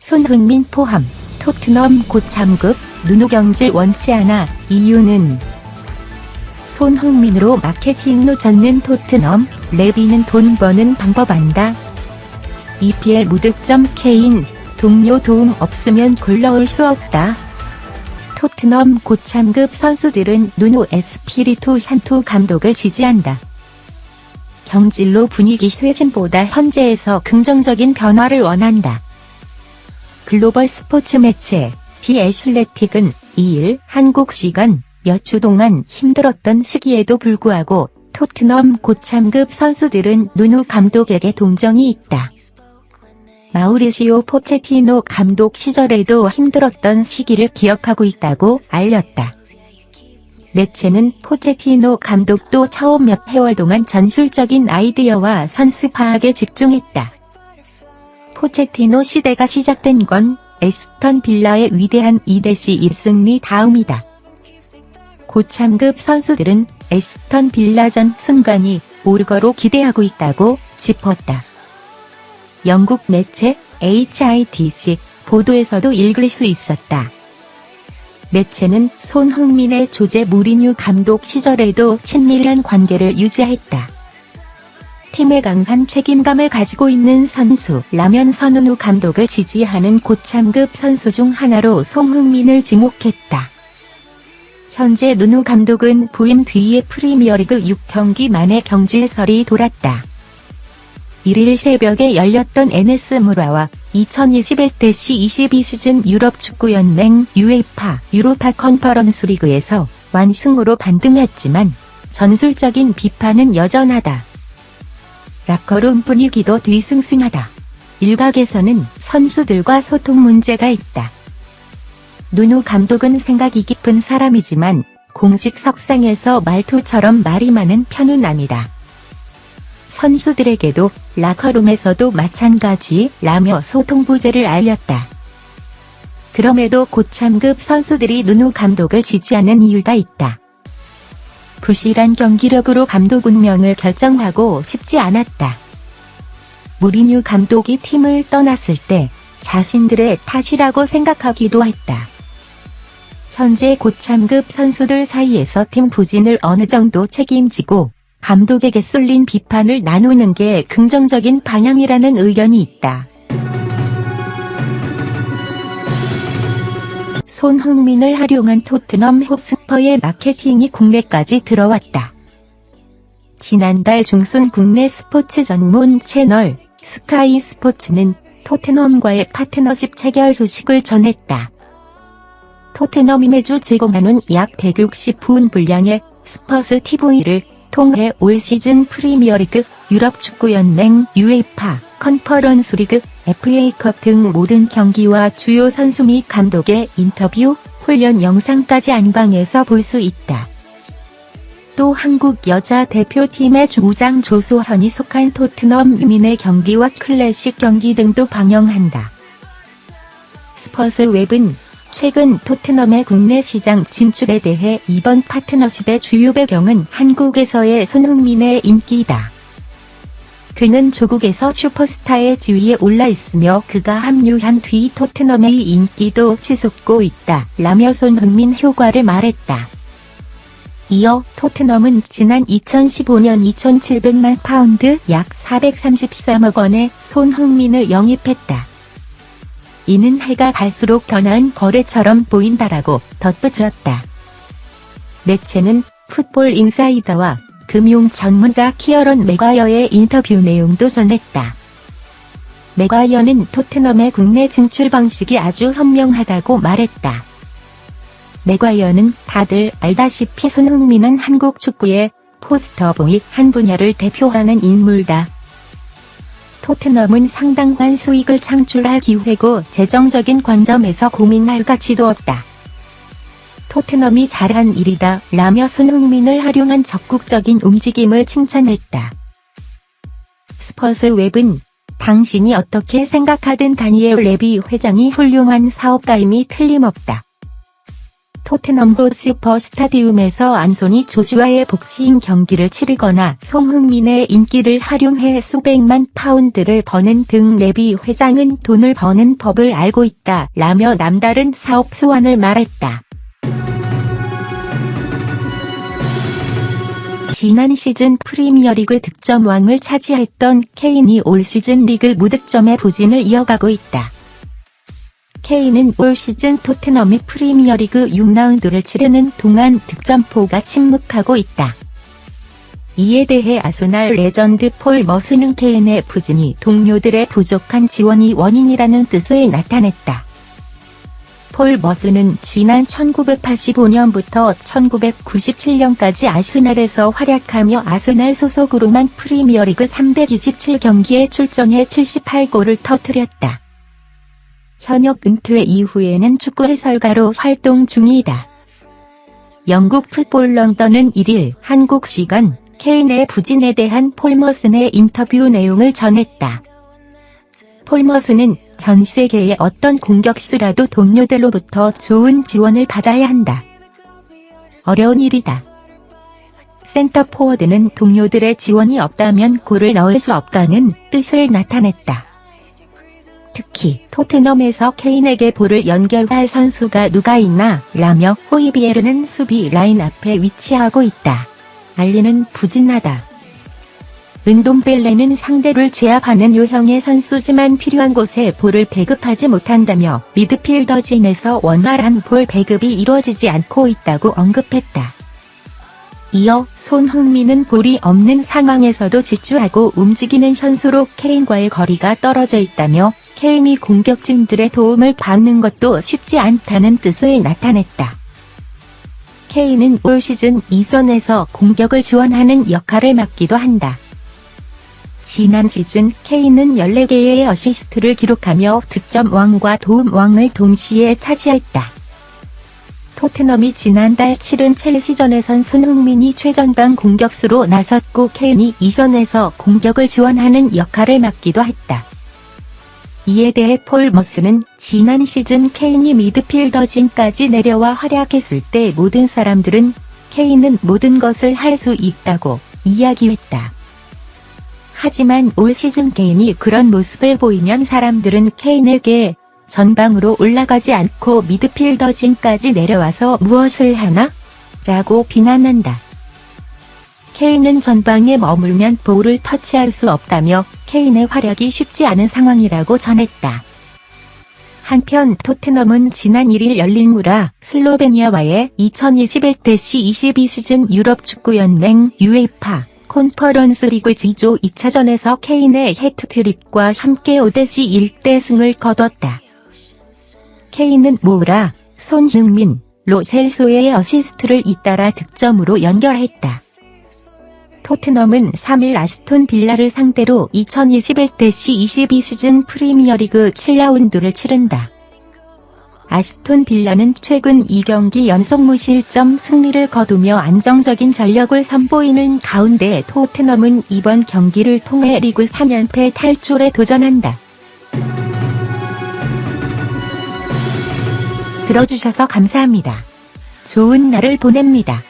손흥민 포함 토트넘 고참급 누누 경질 원치 않아. 이유는 손흥민으로 마케팅로 젓는 토트넘, 레비는 돈 버는 방법 안다. EPL 무득점 케인, 동료 도움 없으면 골 넣을 수 없다. 토트넘 고참급 선수들은 누누 에스피리투 산투 감독을 지지한다. 경질로 분위기 쇄신보다 현재에서 긍정적인 변화를 원한다. 글로벌 스포츠 매체 디 애슐레틱은 2일 한국 시간 몇 주 동안 힘들었던 시기에도 불구하고 토트넘 고참급 선수들은 누누 감독에게 동정이 있다. 마우리시오 포체티노 감독 시절에도 힘들었던 시기를 기억하고 있다고 알렸다. 매체는 포체티노 감독도 처음 몇 해월 동안 전술적인 아이디어와 선수 파악에 집중했다. 포체티노 시대가 시작된 건 에스턴 빌라의 위대한 2-1 승리 다음이다. 고참급 선수들은 에스턴 빌라전 순간이 올거로 기대하고 있다고 짚었다. 영국 매체 HITC 보도에서도 읽을 수 있었다. 매체는 손흥민의 조제 무리뉴 감독 시절에도 친밀한 관계를 유지했다. 팀의 강한 책임감을 가지고 있는 선수라면 선은우 감독을 지지하는 고참급 선수 중 하나로 손흥민을 지목했다. 현재 누누 감독은 부임 뒤에 프리미어리그 6경기 만에 경질설이 돌았다. 1일 새벽에 열렸던 NS 무라와 2021-22 시즌 유럽 축구연맹 UEFA 유로파 컨퍼런스 리그에서 완승으로 반등했지만 전술적인 비판은 여전하다. 라커룸 분위기도 뒤숭숭하다. 일각에서는 선수들과 소통 문제가 있다. 누누 감독은 생각이 깊은 사람이지만 공식 석상에서 말투처럼 말이 많은 편은 아니다. 선수들에게도 라커룸에서도 마찬가지라며 소통 부재를 알렸다. 그럼에도 고참급 선수들이 누누 감독을 지지하는 이유가 있다. 부실한 경기력으로 감독 운명을 결정하고 싶지 않았다. 무리뉴 감독이 팀을 떠났을 때 자신들의 탓이라고 생각하기도 했다. 현재 고참급 선수들 사이에서 팀 부진을 어느 정도 책임지고 감독에게 쏠린 비판을 나누는 게 긍정적인 방향이라는 의견이 있다. 손흥민을 활용한 토트넘 호스퍼의 마케팅이 국내까지 들어왔다. 지난달 중순 국내 스포츠 전문 채널 스카이 스포츠는 토트넘과의 파트너십 체결 소식을 전했다. 토트넘이 매주 제공하는 약 160분 분량의 스퍼스 TV를 통해 올 시즌 프리미어리그, 유럽 축구연맹 UEFA, 컨퍼런스 리그, FA컵 등 모든 경기와 주요 선수 및 감독의 인터뷰, 훈련 영상까지 안방에서 볼 수 있다. 또 한국 여자 대표팀의 주장 조소현이 속한 토트넘 위민의 경기와 클래식 경기 등도 방영한다. 스퍼스 웹은 최근 토트넘의 국내 시장 진출에 대해 이번 파트너십의 주요 배경은 한국에서의 손흥민의 인기다. 그는 조국에서 슈퍼스타의 지위에 올라 있으며 그가 합류한 뒤 토트넘의 인기도 치솟고 있다 라며 손흥민 효과를 말했다. 이어 토트넘은 지난 2015년 2,700만 파운드 약 433억 원에 손흥민을 영입했다. 이는 해가 갈수록 더 나은 거래처럼 보인다라고 덧붙였다. 매체는 풋볼 인사이더와 금융 전문가 키어런 맥과이어의 인터뷰 내용도 전했다. 맥과이어는 토트넘의 국내 진출 방식이 아주 현명하다고 말했다. 맥과이어는 다들 알다시피 손흥민은 한국 축구의 포스터보이 한 분야를 대표하는 인물다. 토트넘은 상당한 수익을 창출할 기회고 재정적인 관점에서 고민할 가치도 없다. 토트넘이 잘한 일이다 라며 손흥민을 활용한 적극적인 움직임을 칭찬했다. 스퍼스 웹은 당신이 어떻게 생각하든 다니엘 레비 회장이 훌륭한 사업가임이 틀림없다. 토트넘 호스퍼 스타디움에서 안소니 조슈아의 복싱 경기를 치르거나 손흥민의 인기를 활용해 수백만 파운드를 버는 등 레비 회장은 돈을 버는 법을 알고 있다 라며 남다른 사업 소원을 말했다. 지난 시즌 프리미어리그 득점왕을 차지했던 케인이 올 시즌 리그 무득점의 부진을 이어가고 있다. 케인은 올 시즌 토트넘이 프리미어리그 6라운드를 치르는 동안 득점포가 침묵하고 있다. 이에 대해 아스날 레전드 폴 머슨은 케인의 부진이 동료들의 부족한 지원이 원인이라는 뜻을 나타냈다. 폴 머슨은 지난 1985년부터 1997년까지 아스날에서 활약하며 아스날 소속으로만 프리미어리그 327경기에 출전해 78골을 터뜨렸다. 현역 은퇴 이후에는 축구 해설가로 활동 중이다. 영국 풋볼 런던은 1일 한국 시간 케인의 부진에 대한 폴 머슨의 인터뷰 내용을 전했다. 폴 머슨은 전 세계의 어떤 공격수라도 동료들로부터 좋은 지원을 받아야 한다. 어려운 일이다. 센터 포워드는 동료들의 지원이 없다면 골을 넣을 수 없다는 뜻을 나타냈다. 특히 토트넘에서 케인에게 볼을 연결할 선수가 누가 있나 라며 호이비에르는 수비 라인 앞에 위치하고 있다. 알리는 부진하다. 은돔벨레는 상대를 제압하는 유형의 선수지만 필요한 곳에 볼을 배급하지 못한다며 미드필더진에서 원활한 볼 배급이 이루어지지 않고 있다고 언급했다. 이어 손흥민은 볼이 없는 상황에서도 집중하고 움직이는 선수로 케인과의 거리가 떨어져 있다며 케인이 공격진들의 도움을 받는 것도 쉽지 않다는 뜻을 나타냈다. 케인은 올 시즌 2선에서 공격을 지원하는 역할을 맡기도 한다. 지난 시즌 케인은 14개의 어시스트를 기록하며 득점왕과 도움왕을 동시에 차지했다. 토트넘이 지난달 치른 첼시전에선 손흥민이 최전방 공격수로 나섰고 케인이 2선에서 공격을 지원하는 역할을 맡기도 했다. 이에 대해 폴 머슨은 지난 시즌 케인이 미드필더진까지 내려와 활약했을 때 모든 사람들은 케인은 모든 것을 할 수 있다고 이야기했다. 하지만 올 시즌 케인이 그런 모습을 보이면 사람들은 케인에게 전방으로 올라가지 않고 미드필더진까지 내려와서 무엇을 하나? 라고 비난한다. 케인은 전방에 머물면 볼을 터치할 수 없다며 케인의 활약이 쉽지 않은 상황이라고 전했다. 한편 토트넘은 지난 1일 열린 무라 슬로베니아와의 2021-22 시즌 유럽축구연맹 UEFA 컨퍼런스 리그 G조 2차전에서 케인의 해트트릭과 함께 5-1대 승을 거뒀다. 케인은 모우라, 손흥민, 로셀소의 어시스트를 잇따라 득점으로 연결했다. 토트넘은 3일 아스톤 빌라를 상대로 2021-22 시즌 프리미어리그 7라운드를 치른다. 아스톤 빌라는 최근 2경기 연속 무실점 승리를 거두며 안정적인 전력을 선보이는 가운데 토트넘은 이번 경기를 통해 리그 3연패 탈출에 도전한다. 들어주셔서 감사합니다. 좋은 날을 보냅니다.